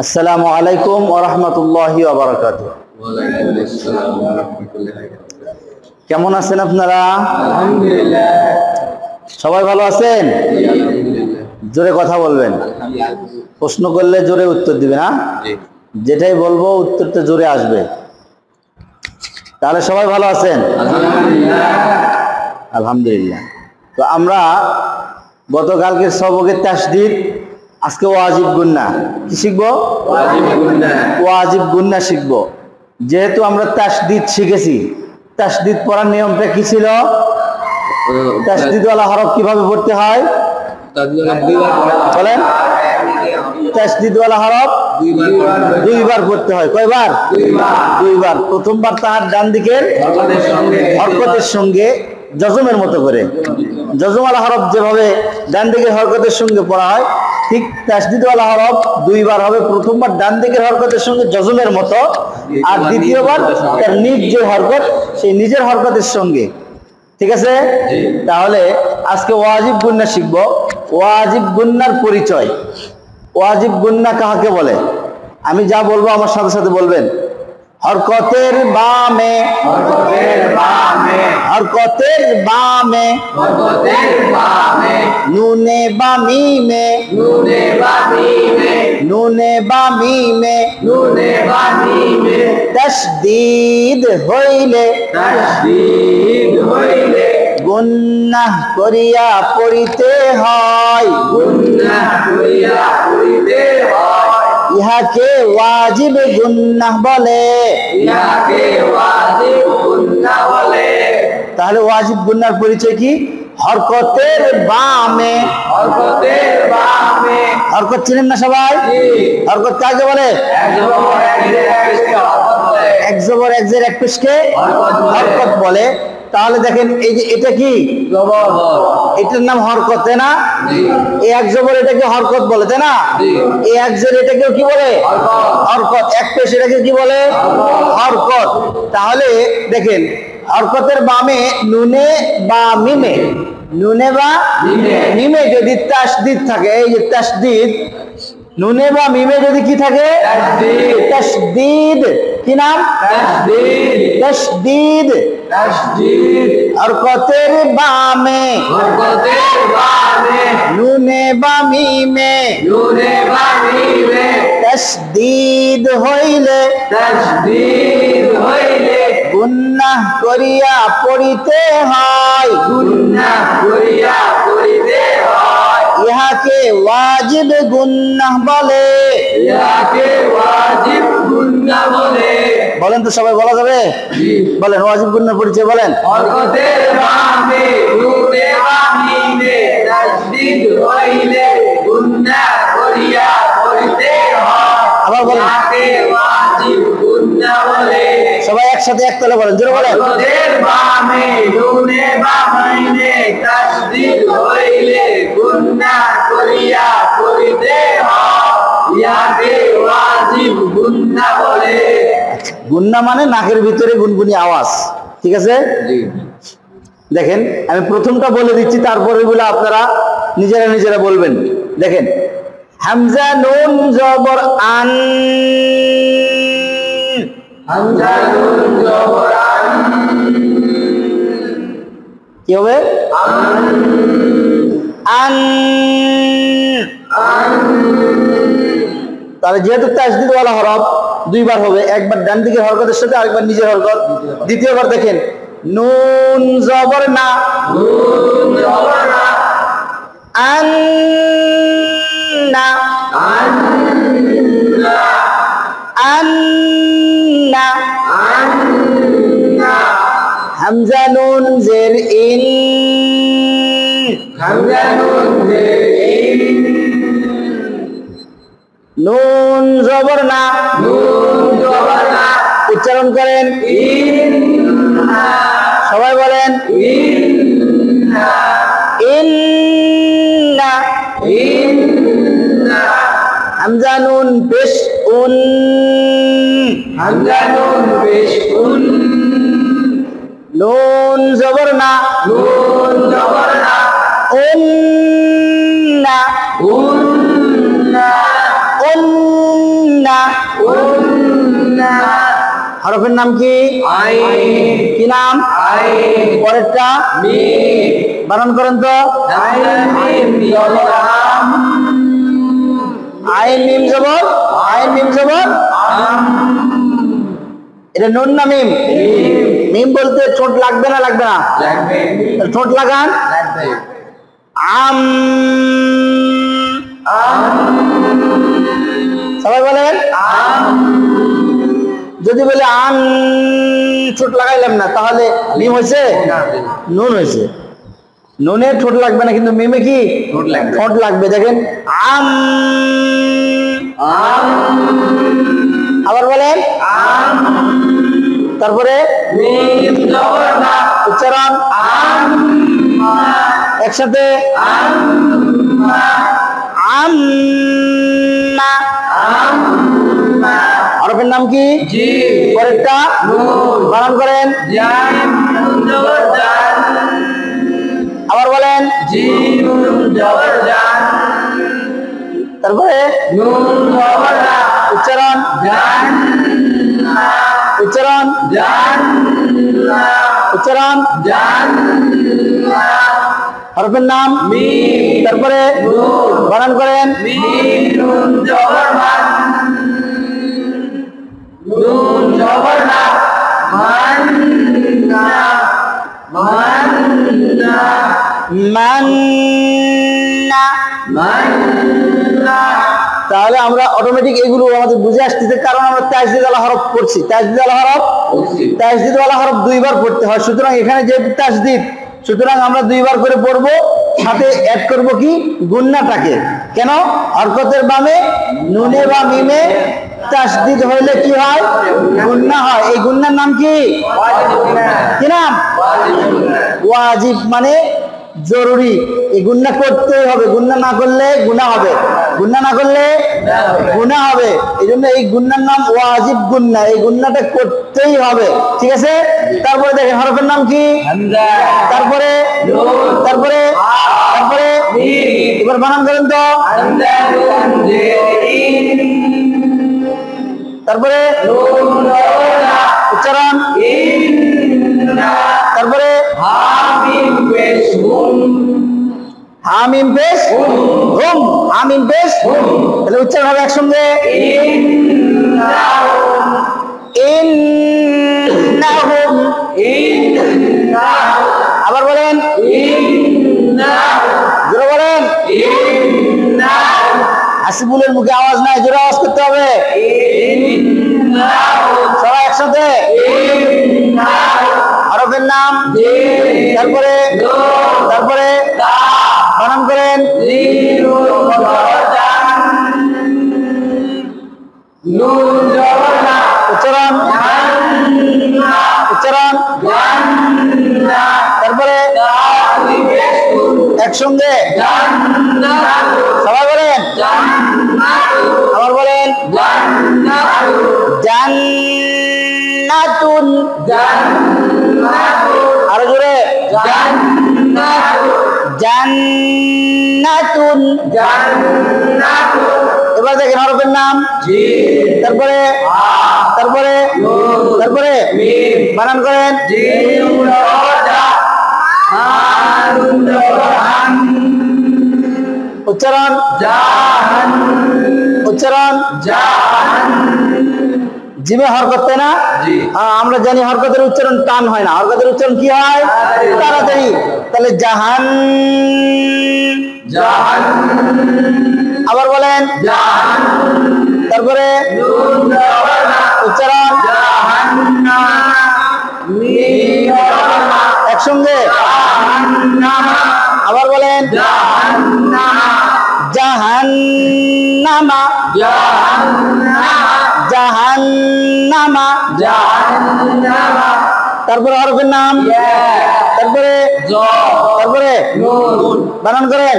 আসসালামু আলাইকুম ওয়া রাহমাতুল্লাহি ওয়া বারাকাতুহু। কেমন আছেন আপনারা? আলহামদুলিল্লাহ। সবাই ভালো আছেন? জোরে কথা বলবেন, প্রশ্ন করলে জোরে উত্তর দিবেন। যেটাই বলবো উত্তরটা জোরে আসবে। তাহলে সবাই ভালো আছেন? আলহামদুলিল্লাহ। তো আমরা গতকালকের সবকের তাসদীদ, আজকে ওয়াজিব গুন্না কি শিখবো? ওয়াজিব গুন্না শিখবো। যেহেতু আমরা তাসদীদ শিখেছি, তাসদীদ পড়ার নিয়মটা কি ছিল? তাসদীদওয়ালা হরফ কিভাবে পড়তে হয় বলেন? তাসদীদওয়ালা হরফ দুইবার পড়তে হয়। কয়বার? দুইবার। প্রথমবার তাহার ডান দিকের হরকতের সঙ্গে জজমের মতো করে, জজমওয়ালা হরফ যেভাবে ডান দিকের হরকতের সঙ্গে পড়া হয়, ঠিক তাসদীদওয়ালা হরফ দুইবার হবে। প্রথমবার ডান দিকের হরকতের সঙ্গে জজমের মতো, আর দ্বিতীয়বার তার নিজ যে হরকত, সেই নিজের হরকতের সঙ্গে। ঠিক আছে? তাহলে আজকে ওয়াজিব গুন্না শিখবো। ওয়াজিব গুন্নার পরিচয়। ওয়াজিব গুন্না কাকে বলে? আমি যা বলবো আমার সাথে সাথে বলবেন। হরকতের বামে, হরকতের বামে, হরকতের বামে, হরকতের বামে, নুনে বা মিমে, নুনে বা মিমে, নুনে বা মিমে, নুনে বা মিমে, তাসদীদ হইলে, তাসদীদ হইলে, গুন্নাহ করিয়া পড়িতে হয়, গুন্নাহ করিয়া পড়িতে হয়। ইহাকে ওয়াজিব গুন্নাহ বলে, ইহাকে ওয়াজিব গুন্নাহ বলে। তাহলে ওয়াজিব গুন্নাহর পরিচয় কি? হরকতের বামে, হরকতের বামে। হরকত চিনেন না সবাই? হরকত কাকে বলে? এক জবর এক জের এক পেশকে হরকত বলে। তাহলে দেখেন, এই যে এটা কি জবর, এটার নাম হরকত, তাই না? এই এক জবর এটাকে হরকত বলে, তাই না? এই এক জের এটাকে কি বলে? হরকত। এক পেশ এটাকে কি বলে? হরকত। তাহলে দেখেন, হরকতের বামে নুনে বা মিমে, নুনে বা মিমে যদি তাসদীদ থাকে, এই যে তাসদীদ, নুনে বা মিমে যদি কি থাকে? তাসদীদ। কি নাম? তাসদীদ। তাসদীদ, তাসদীদ। হরকতের বামে, হরকতের বামে, নুনে বা মিমে, নুনে বা মিমে, তাসদীদ হইলে, তাসদীদ হইলে, গুন্নাহ করিয়া পড়িতে হয়, গুন্নাহ করিয়া পড়িতে হয়। ইহাকে ওয়াজিব গুন্নাহ বলে, ইহাকে ওয়াজিব গুন্নাহ বলে। বলেন তো সবাই, বলা যাবে? বলেন ওয়াজিব গুন্নাহর পরিচয় বলেন। হরকতের বামে, নুনে বা মিমে, তাসদীদ হইলে, গুন্নাহ করিয়া পড়িতে হয়। আবার বলেন, ইহাকে ওয়াজিব গুন্নাহ বলে। সবাই একসাথে একতলে বলেন, জোরে বলেন। হরকতের বামে, নুনে বা মিমে, তাসদীদ হইলে, গুন্নাহ করিয়া পড়িতে হয়। ইহাকে ওয়াজিব গুন্নাহ বলে। গুন্না মানে নাকের ভিতরে গুনগুনি আওয়াজ। ঠিক আছে? দেখেন, আমি প্রথমটা বলে দিচ্ছি, তারপরে বলে আপনারা নিজেরা নিজেরা বলবেন। দেখেন, হামজা নুন জবর আন, হামজা নুন জবর আন, কি হবে? আন, আন। তাহলে যেহেতু তাসদীদ ওয়ালা হরফ দুইবার হবে, একবার ডান দিকের হরকতের সাথে, আরেকবার নিজের হরকত। দ্বিতীয়বার দেখেন, নুন জবর না, নুন জবর না, আন্না, আন্না, আন্না, আন্না। হামজা নুন জের ইন, হামজা নুন জের ইন, নুন জবর না, নুন জবর না। উচ্চারণ করেন ইন্না। সবাই বলেন ইন্না, ইন্না, ইন্না। হামজা নুন পেশ উন, হামজা নুন পেশ উন, নুন জবর না, নুন জবর না, উন্না, উন্না, উন্না। হরফের নাম কি? কি নাম? পরেরটা বানান করেন তো। আইন মিম জবর, আইন মিম জবর। এটা নুন না মিম? মিম বলতে ঠোঁট লাগবে না লাগবে না? ঠোঁট লাগান। আম, সবাই বলেন। যদি বলে আম ঠোঁট লাগাইলাম না তাহলে মিম হয়েছে? নুন হয়েছে। নুনে ঠোঁট লাগবে না কিন্তু মিমে কি ঠোঁট লাগবে। দেখেন আম, আবার বলেন। তারপরে উচ্চারণ একসাথে আম্মা। হরফের নাম কি? পরেরটা বানান করেন। আবার বলেন। তারপরে উচ্চারণ উচ্চারণ উচ্চারণ হরফের নাম। তারপরে বানান করেন। তাহলে আমরা অটোমেটিক এগুলো আমাদের বুঝে আসতেছে, কারণ আমরা তাজদিদ ওয়ালা হরফ পড়ছি। তাজদিদ ওয়ালা হরফ, তাজদিদ ওয়ালা হরফ দুইবার পড়তে হয়। সুতরাং এখানে যেহেতু তাজদিদ, সুতরাং আমরা দুইবার করে পড়বো। সাথে অ্যাড করব কি? গুন্নাটাকে। কেন? হরকতের বামে নুনে বা মিমে তাসদিদ হইলে কি হয়? গুন্না হয়। এই গুন্নার নাম কি? কি নাম? ওয়াজিব, মানে জরুরি। এই গুন্না করতেই হবে। গুন্না না করলে গুনাহ হবে, গুন্না না করলে গুনাহ হবে। এই জন্য এই গুন্নার নাম ওয়াজিব গুন্না। এই গুন্নাটা করতেই হবে, ঠিক আছে? তারপরে দেখেন হরফের নাম কি? তারপরে তারপরে তারপরে এবার বানান করেন তো। তারপরে উচ্চারণ। তারপরে হামিম পেশ হুম, হামিম পেশ তাহলে উচ্চারণ হবে একসঙ্গে ইন্নাহুম। আবার বলেন। জোরে বলেন। হাসিবুলের মুখে আওয়াজ নাই, জোরে আওয়াজ করতে হবে। সবাই একসাথে। হরফের নাম। তারপরে তারপরে বানান করেন। উচ্চারণ উচ্চারণ তারপরে একসঙ্গে সবাই বলেন। আবার বলেন। জান্নাতুন। আরো জোরে। জান্নাতুন। এবার দেখেন হরফের নাম। তারপরে তারপরে তারপরে বানান করেন। উচ্চারণ উচ্চারণ জিমে হরকত, তাই না? আমরা জানি হরকতের উচ্চারণ টান হয় না। হরকতের উচ্চারণ কি হয়? তাড়াতাড়ি। তাহলে জাহান। আবার বলেন। তারপরে উচ্চারণ একসঙ্গে আবার বলেন। জাহান্নামা। জাহান্নামা। তারপরে হরফের নাম। তারপরে তারপরে বানান করেন।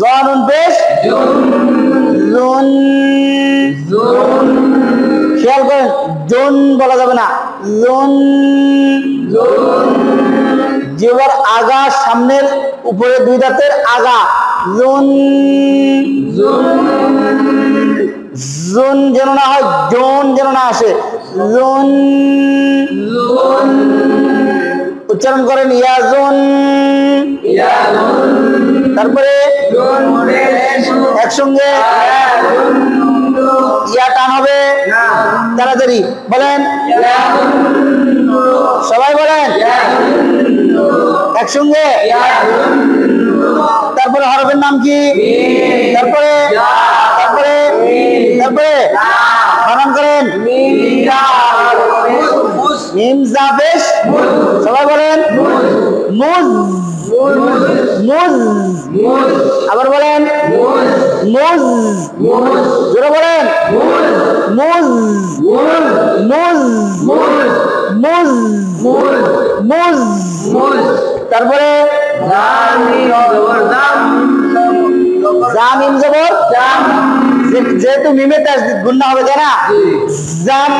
জনুন পেশ জুন। খেয়াল করেন, জুন বলা যাবে না, জুন। জিহ্বার আগা, সামনের উপরে দুই দাঁতের আগা জুন জুন যেন না হয়, জোন যেন না আসে, জুন উচ্চারণ করেন ইয়াজুন। তারপরে একসঙ্গে ইয়া টান হবে, তাড়াতাড়ি বলেন, সবাই বলেন একসঙ্গে। তারপরে হরফের নাম কি? তারপরে তারপরে তারপরে বানান করেন, মিম জাবেশ, সবাই বলেন মুজ মুজ, আবার বলেন মুজ, জোরে বলেন মুজ মুজ মুজ মুজ। তারপরে জাম, মিম জবর, যেহেতু মিমে তাসদীদ গুন্না হবে তাই না, জাম,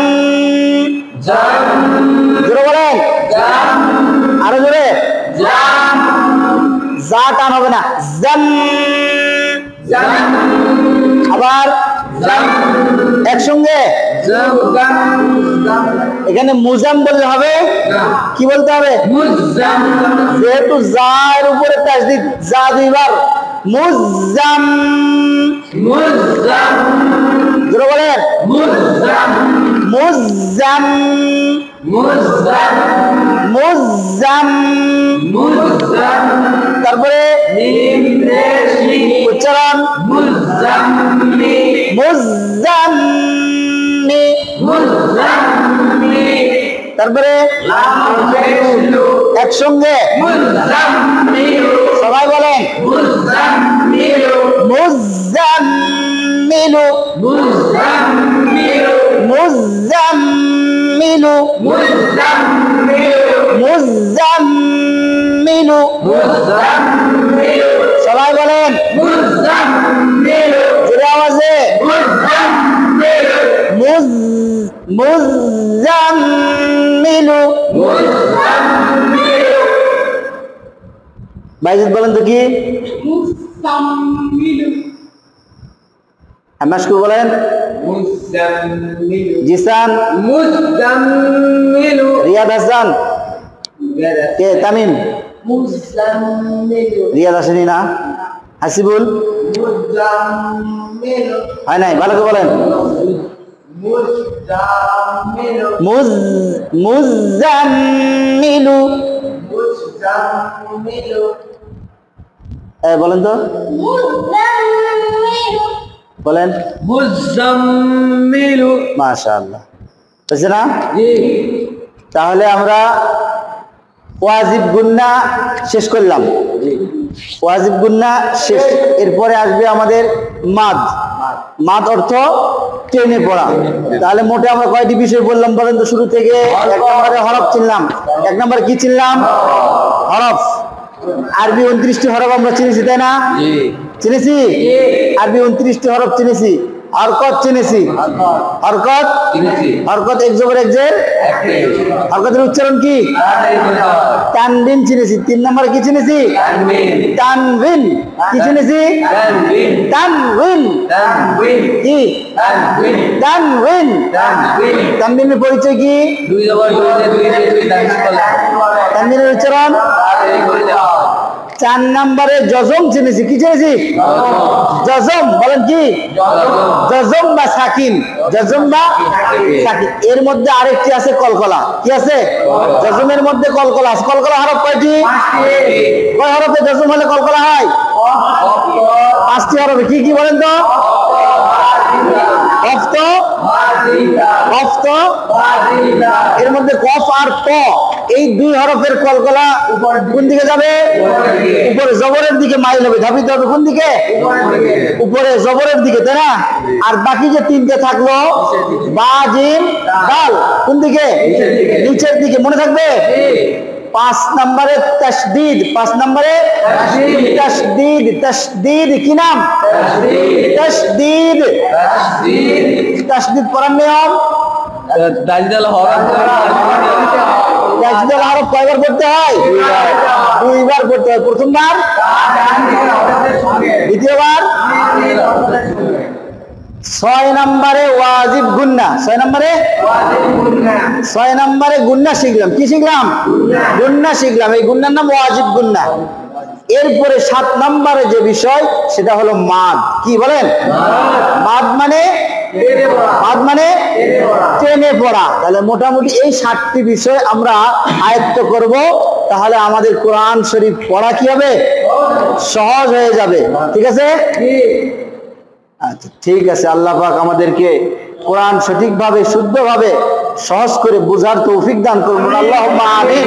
জোরে বলেন, আরো জোরে, যা টান হবে না, জাম। আবার একসঙ্গে এখানে মুজাম বললে হবে, কি বলতে হবে? যেহেতু জার উপরে তাসদীদ, যা দুইবার, মুজাম, জোরে বলেন মুজাম মুজাম। তারপরে উচ্চারণ মুজাম্মি, তারপরে একসঙ্গে সবাই বলেন মুজাম্মিলু মুজাম্মিলু মুজাম্মিলু, সবাই বলেন জোরে আওয়াজে মুজাম্মিলু। ভাইজান বলেন তো কি? মাশকু বলেন জিসান, রিয়াদ হাসান, কে তামিম, রিয়াদ আসেনি না, হাসিবুল হয় নাই, ভালো করে বলেন মুজাম্মিলু, বলেন তো বলেন মুজাম্মিলু, মাশাআল্লাহ, বুঝছেন না? তাহলে আমরা ওয়াজিব গুন্না শেষ করলাম, ওয়াজিব গুন্না শেষ। এরপরে আসবে আমাদের মাদ। মাদ অর্থ টেনে পড়া। তাহলে মোটে আমরা কয়টি বিষয় বললাম বলেন তো শুরু থেকে? এক নম্বরে হরফ চিনলাম। এক নম্বরে কি চিনলাম? হরফ। আরবি 29টি হরফ আমরা চিনেছি তাই না? চিনেছি? আরবি 29টি হরফ চিনেছি। হরকত চিনেছি, হরকত হরকত এক জবর এক জের, হরকতের উচ্চারণ কি? তানবিন চিনেছি। 3 নম্বরে কি চিনেছি? তানবিন। কি চিনেছি? তানবিন। কি? তানবিন। তানবিনের পরিচয় কি? তানবিনের উচ্চারণ। 4 নম্বরে জজম চিনেছি। কি চিনেছি? জজম। বলেন কি? জজম বা সাকিন। জজম বা সাকিন। এর মধ্যে আরেকটি আছে কলকলা। কি আছে? জজমের মধ্যে কলকলা আছে। কলকলা হরফ কয়টি? কয় হরফে জজম হলে কলকলা হয়? 5টি হরফে। কি কি বলেন তো? এর মধ্যে কফ আর ত, এই 2 হরফের কলকলা কোন দিকে যাবে? উপরে জবরের দিকে মাইল হবে, ধাবিত হবে কোন দিকে? উপরে জবরের দিকে, তাই না? আর বাকি যে 3টে থাকলো বা জিম দাল, কোন দিকে? নিচের দিকে। মনে থাকবে? 5 নম্বরে তাসদীদ। 5 নম্বরে তাসদীদ। তাসদীদ কি নাম? তাসদীদ। তাসদীদ পড়ার নিয়ম, তাসদীদ হরফ কয়বার পড়তে হয়? 2বার পড়তে হয়। প্রথমবার দ্বিতীয়বার 6 নম্বরে ওয়াজিব গুন্না, 6 নম্বরে গুন্না শিখলাম। কি শিখলাম? গুন্না শিখলাম। এই গুন্নার নাম ওয়াজিব গুন্না। এরপরে 7 নম্বরে যে বিষয় সেটা হলো মাদ। কি বলেন? মাদ মানে টেনে পড়া। তাহলে মোটামুটি এই 7টি বিষয় আমরা আয়ত্ত করব, তাহলে আমাদের কোরআন শরীফ পড়া কি হবে? সহজ হয়ে যাবে। ঠিক আছে? আচ্ছা ঠিক আছে। আল্লাহ পাক আমাদেরকে কোরআন সঠিকভাবে শুদ্ধভাবে সহজ করে বোঝার তৌফিক দান করুন। আল্লাহুম্মা আমিন।